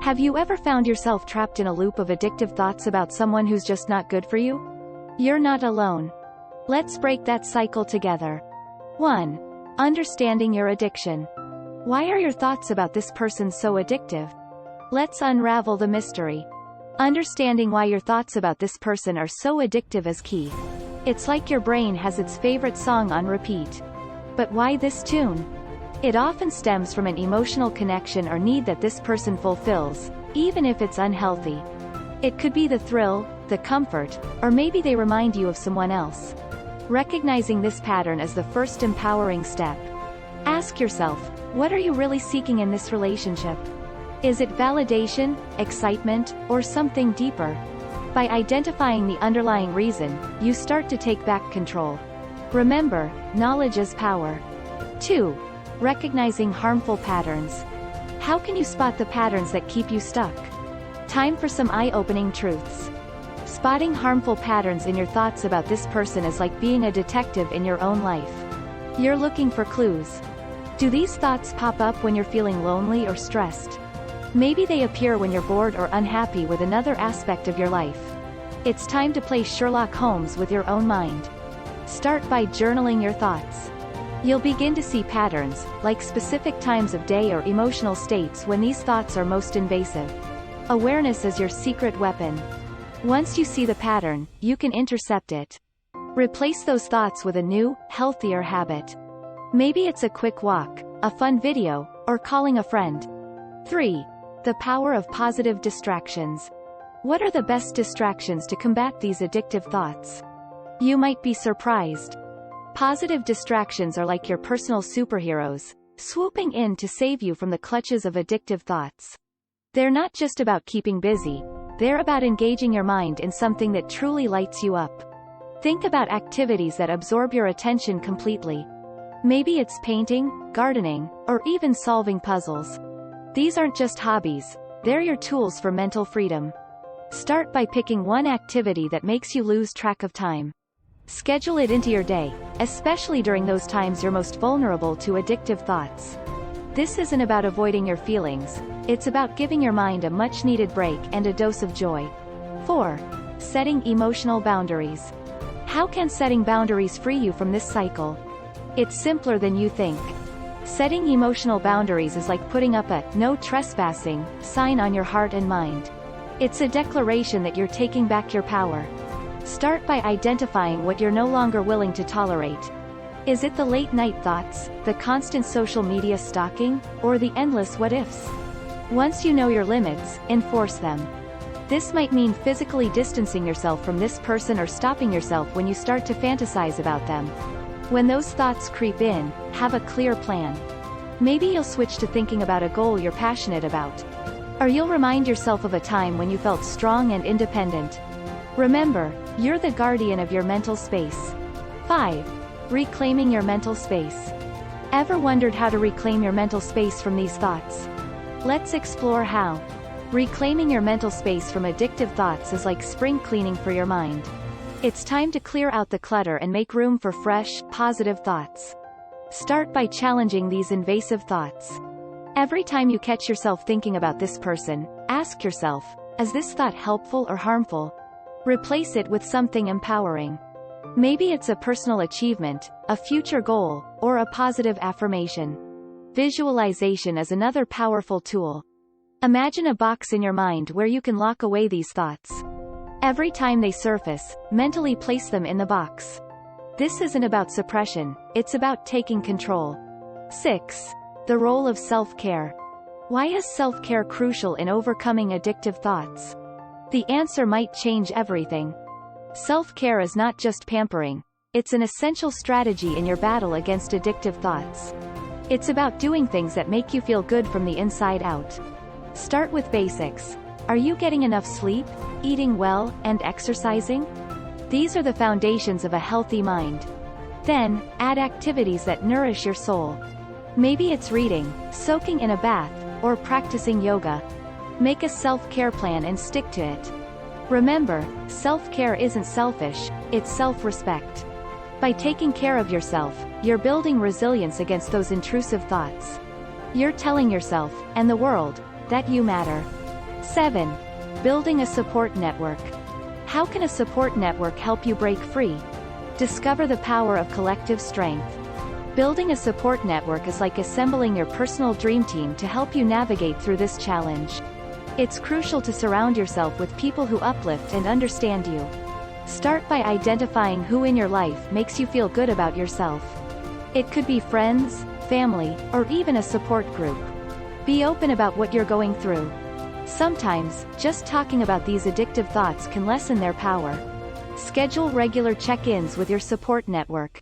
Have you ever found yourself trapped in a loop of addictive thoughts about someone who's just not good for you? You're not alone. Let's break that cycle together. 1. Understanding your addiction. Why are your thoughts about this person so addictive? Let's unravel the mystery. Understanding why your thoughts about this person are so addictive is key. It's like your brain has its favorite song on repeat. But why this tune? It often stems from an emotional connection or need that this person fulfills, even if it's unhealthy. It could be the thrill, the comfort, or maybe they remind you of someone else. Recognizing this pattern is the first empowering step. Ask yourself, what are you really seeking in this relationship? Is it validation, excitement, or something deeper? By identifying the underlying reason, you start to take back control. Remember, knowledge is power. 2. Recognizing harmful patterns. How can you spot the patterns that keep you stuck? Time for some eye-opening truths. Spotting harmful patterns in your thoughts about this person is like being a detective in your own life. You're looking for clues. Do these thoughts pop up when you're feeling lonely or stressed? Maybe they appear when you're bored or unhappy with another aspect of your life. It's time to play Sherlock Holmes with your own mind. Start by journaling your thoughts. You'll begin to see patterns, like specific times of day or emotional states when these thoughts are most invasive. Awareness is your secret weapon. Once you see the pattern, you can intercept it. Replace those thoughts with a new, healthier habit. Maybe it's a quick walk, a fun video, or calling a friend. 3. The power of positive distractions. What are the best distractions to combat these addictive thoughts? You might be surprised. Positive distractions are like your personal superheroes, swooping in to save you from the clutches of addictive thoughts. They're not just about keeping busy, they're about engaging your mind in something that truly lights you up. Think about activities that absorb your attention completely. Maybe it's painting, gardening, or even solving puzzles. These aren't just hobbies, they're your tools for mental freedom. Start by picking one activity that makes you lose track of time. Schedule it into your day, especially during those times you're most vulnerable to addictive thoughts. This isn't about avoiding your feelings, it's about giving your mind a much-needed break and a dose of joy. 4. Setting emotional boundaries. How can setting boundaries free you from this cycle? It's simpler than you think. Setting emotional boundaries is like putting up a "no trespassing" sign on your heart and mind. It's a declaration that you're taking back your power. Start by identifying what you're no longer willing to tolerate. Is it the late-night thoughts, the constant social media stalking, or the endless what-ifs? Once you know your limits, enforce them. This might mean physically distancing yourself from this person or stopping yourself when you start to fantasize about them. When those thoughts creep in, have a clear plan. Maybe you'll switch to thinking about a goal you're passionate about. Or you'll remind yourself of a time when you felt strong and independent. Remember, you're the guardian of your mental space. 5. Reclaiming your mental space. Ever wondered how to reclaim your mental space from these thoughts? Let's explore how. Reclaiming your mental space from addictive thoughts is like spring cleaning for your mind. It's time to clear out the clutter and make room for fresh, positive thoughts. Start by challenging these invasive thoughts. Every time you catch yourself thinking about this person, ask yourself, is this thought helpful or harmful? Replace it with something empowering. Maybe it's a personal achievement, a future goal, or a positive affirmation. Visualization is another powerful tool. Imagine a box in your mind where you can lock away these thoughts. Every time they surface, mentally place them in the box. This isn't about suppression, it's about taking control. 6. The role of self-care. Why is self-care crucial in overcoming addictive thoughts? The answer might change everything. Self-care is not just pampering. It's an essential strategy in your battle against addictive thoughts. It's about doing things that make you feel good from the inside out. Start with basics. Are you getting enough sleep, eating well, and exercising? These are the foundations of a healthy mind. Then, add activities that nourish your soul. Maybe it's reading, soaking in a bath, or practicing yoga. Make a self-care plan and stick to it. Remember, self-care isn't selfish, it's self-respect. By taking care of yourself, you're building resilience against those intrusive thoughts. You're telling yourself, and the world, that you matter. 7. Building a support network. How can a support network help you break free? Discover the power of collective strength. Building a support network is like assembling your personal dream team to help you navigate through this challenge. It's crucial to surround yourself with people who uplift and understand you. Start by identifying who in your life makes you feel good about yourself. It could be friends, family, or even a support group. Be open about what you're going through. Sometimes, just talking about these addictive thoughts can lessen their power. Schedule regular check-ins with your support network.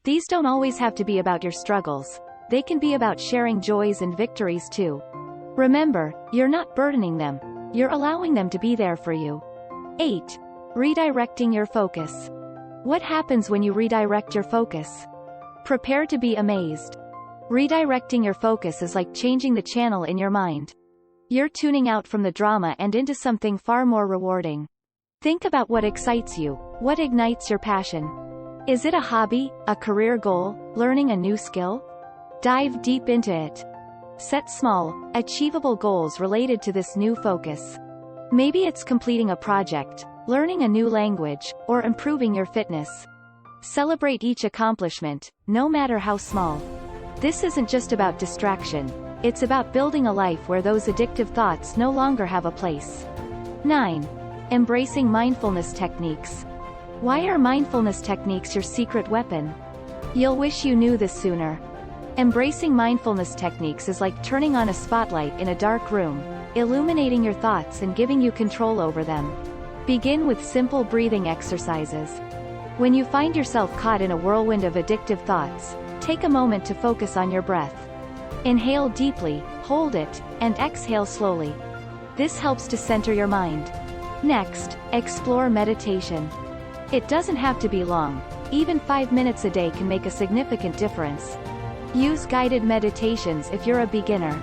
These don't always have to be about your struggles. They can be about sharing joys and victories too. Remember, you're not burdening them. You're allowing them to be there for you. 8. Redirecting your focus. What happens when you redirect your focus? Prepare to be amazed. Redirecting your focus is like changing the channel in your mind. You're tuning out from the drama and into something far more rewarding. Think about what excites you, what ignites your passion. Is it a hobby, a career goal, learning a new skill? Dive deep into it. Set small, achievable goals related to this new focus. Maybe it's completing a project, learning a new language, or improving your fitness. Celebrate each accomplishment, no matter how small. This isn't just about distraction. It's about building a life where those addictive thoughts no longer have a place. 9. Embracing mindfulness techniques. Why are mindfulness techniques your secret weapon? You'll wish you knew this sooner. Embracing mindfulness techniques is like turning on a spotlight in a dark room, illuminating your thoughts and giving you control over them. Begin with simple breathing exercises. When you find yourself caught in a whirlwind of addictive thoughts, take a moment to focus on your breath. Inhale deeply, hold it, and exhale slowly. This helps to center your mind. Next, explore meditation. It doesn't have to be long. Even 5 minutes a day can make a significant difference. Use guided meditations if you're a beginner.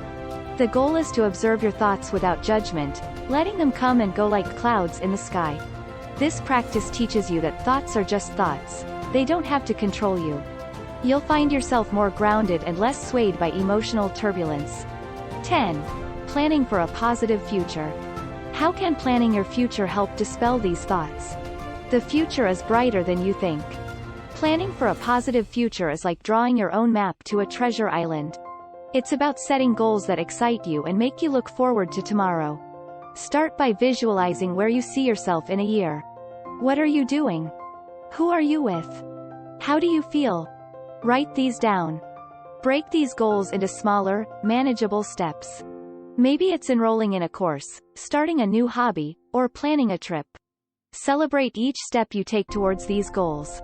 The goal is to observe your thoughts without judgment, letting them come and go like clouds in the sky. This practice teaches you that thoughts are just thoughts. They don't have to control you. You'll find yourself more grounded and less swayed by emotional turbulence. 10. Planning for a positive future. How can planning your future help dispel these thoughts? The future is brighter than you think. Planning for a positive future is like drawing your own map to a treasure island. It's about setting goals that excite you and make you look forward to tomorrow. Start by visualizing where you see yourself in a year. What are you doing? Who are you with? How do you feel? Write these down. Break these goals into smaller, manageable steps. Maybe it's enrolling in a course, starting a new hobby, or planning a trip. Celebrate each step you take towards these goals.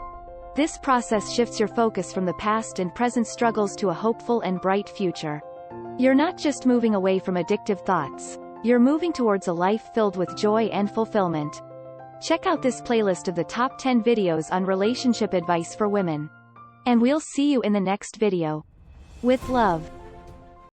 This process shifts your focus from the past and present struggles to a hopeful and bright future. You're not just moving away from addictive thoughts. You're moving towards a life filled with joy and fulfillment. Check out this playlist of the top 10 videos on relationship advice for women. And we'll see you in the next video. With love.